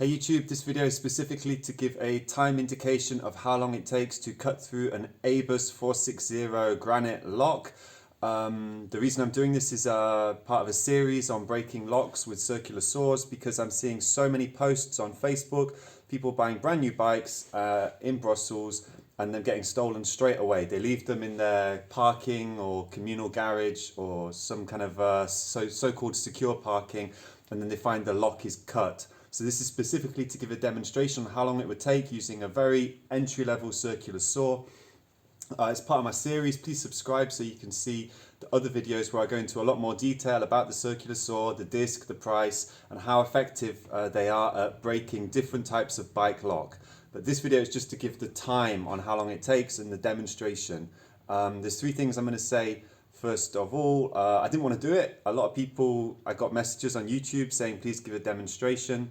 Hey YouTube, this video is specifically to give a time indication of how long it takes to cut through an ABUS 460 granite lock. The reason I'm doing this is part of a series on breaking locks with circular saws because I'm seeing so many posts on Facebook, people buying brand new bikes in Brussels and then getting stolen straight away. They leave them in their parking or communal garage or some kind of so-called secure parking, and then they find the lock is cut. So this is specifically to give a demonstration on how long it would take using a very entry-level circular saw. It's part of my series. Please subscribe so you can see the other videos where I go into a lot more detail about the circular saw, the disc, the price, and how effective they are at breaking different types of bike lock. But this video is just to give the time on how long it takes and the demonstration. There's three things I'm going to say. First of all, I didn't want to do it. A lot of people, I got messages on YouTube saying please give a demonstration.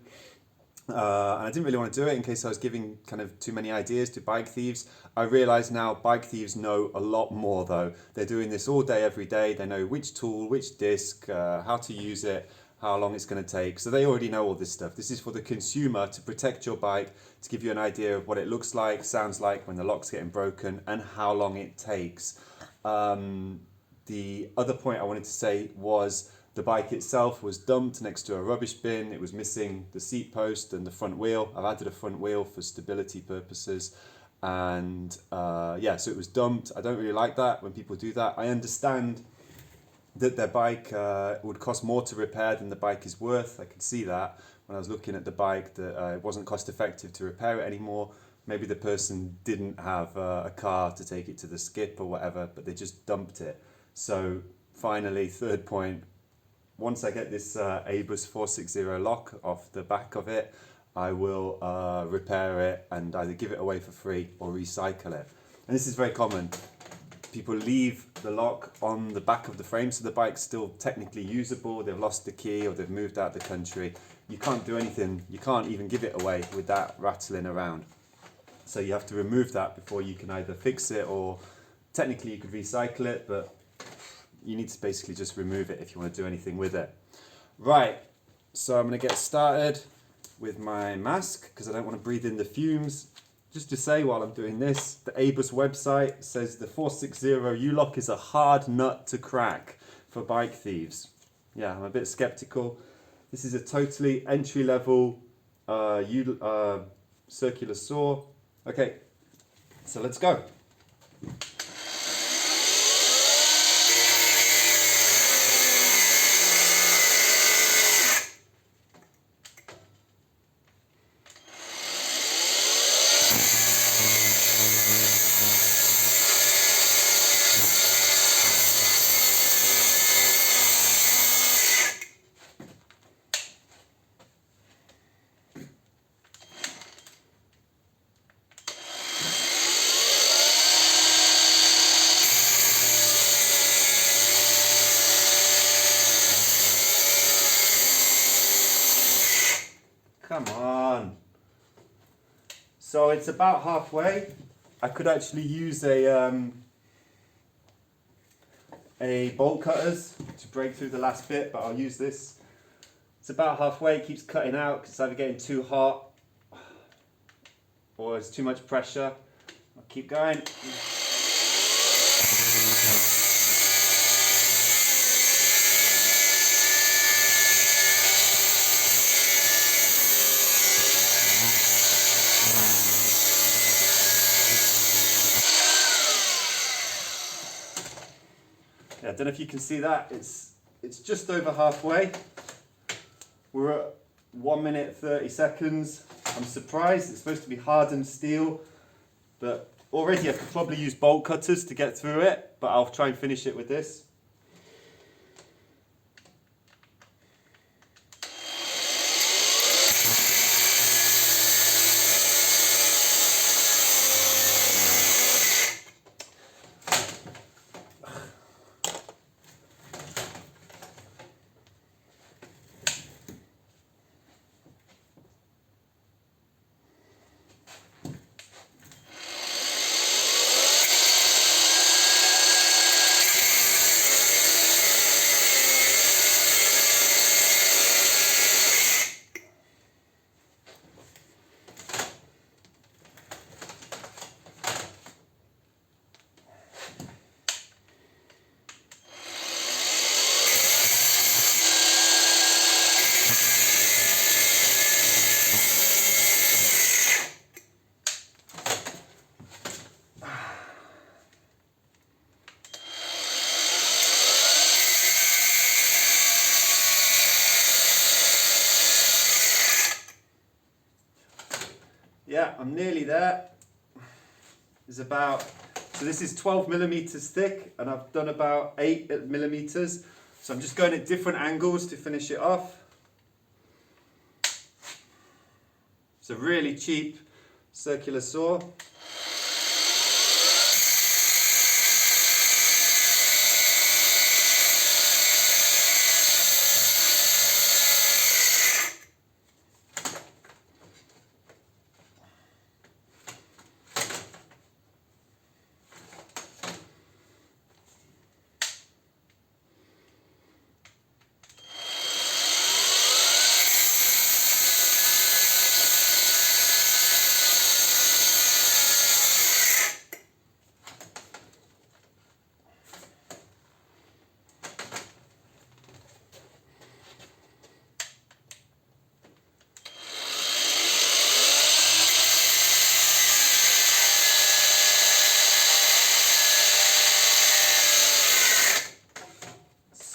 And I didn't really want to do it in case I was giving kind of too many ideas to bike thieves. I realise now bike thieves know a lot more though. They're doing this all day, every day. They know which tool, which disc, how to use it, how long it's going to take. So they already know all this stuff. This is for the consumer to protect your bike, to give you an idea of what it looks like, sounds like when the lock's getting broken and how long it takes. The other point I wanted to say was the bike itself was dumped next to a rubbish bin. It was missing the seat post and the front wheel. I've added a front wheel for stability purposes. And yeah, so it was dumped. I don't really like that when people do that. I understand that their bike would cost more to repair than the bike is worth. I could see that when I was looking at the bike, that it wasn't cost effective to repair it anymore. Maybe the person didn't have a car to take it to the skip or whatever, but they just dumped it. So finally, third point, once I get this ABUS 460 lock off the back of it, I will repair it and either give it away for free or recycle it. And this is very common. People leave the lock on the back of the frame so the bike's still technically usable. They've lost the key or they've moved out of the country. You can't do anything. You can't even give it away with that rattling around. So you have to remove that before you can either fix it or technically you could recycle it, but you need to basically just remove it if you want to do anything with it. Right, so I'm going to get started with my mask because I don't want to breathe in the fumes. Just to say while I'm doing this, the ABUS website says the 460 U-Lock is a hard nut to crack for bike thieves. Yeah, I'm a bit skeptical. This is a totally entry-level circular saw. Okay, so let's go. Come on. So it's about halfway. I could actually use a bolt cutters to break through the last bit, but I'll use this. It's about halfway. It keeps cutting out because it's either getting too hot or it's too much pressure. I'll keep going. I don't know if you can see that, it's just over halfway. We're at 1 minute 30 seconds. I'm surprised, it's supposed to be hardened steel, but already I could probably use bolt cutters to get through it, but I'll try and finish it with this. Yeah, I'm nearly there. It's about, so this is 12 millimeters thick and I've done about 8 millimeters. So I'm just going at different angles to finish it off. It's a really cheap circular saw.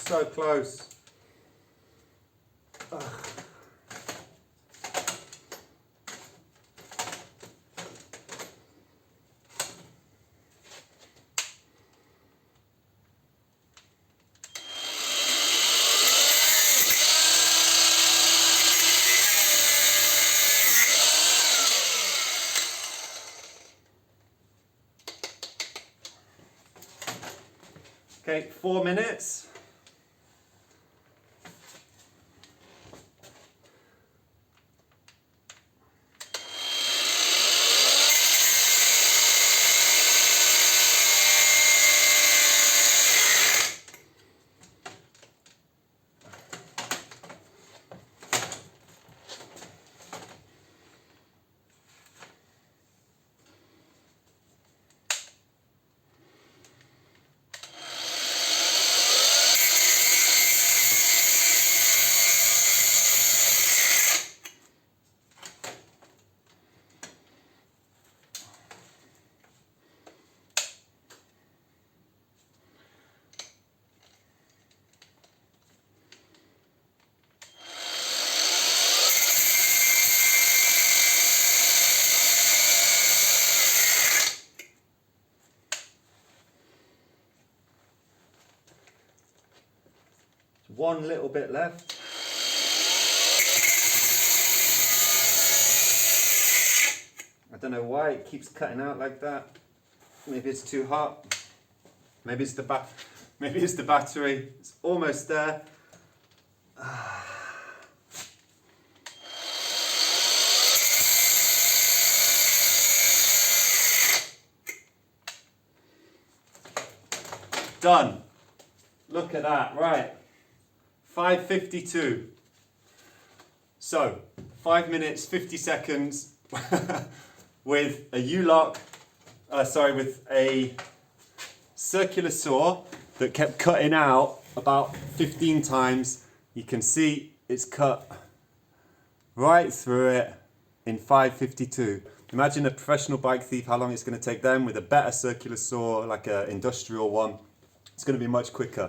So close. Ugh. Okay, 4 minutes. One little bit left. I don't know why it keeps cutting out like that. Maybe it's too hot. Maybe it's the battery. It's almost there. Done. Look at that, right. 5:52. So, 5 minutes, 50 seconds with a U-Lock, with a circular saw that kept cutting out about 15 times. You can see it's cut right through it in 5:52. Imagine a professional bike thief, how long it's going to take them with a better circular saw, like an industrial one. It's going to be much quicker.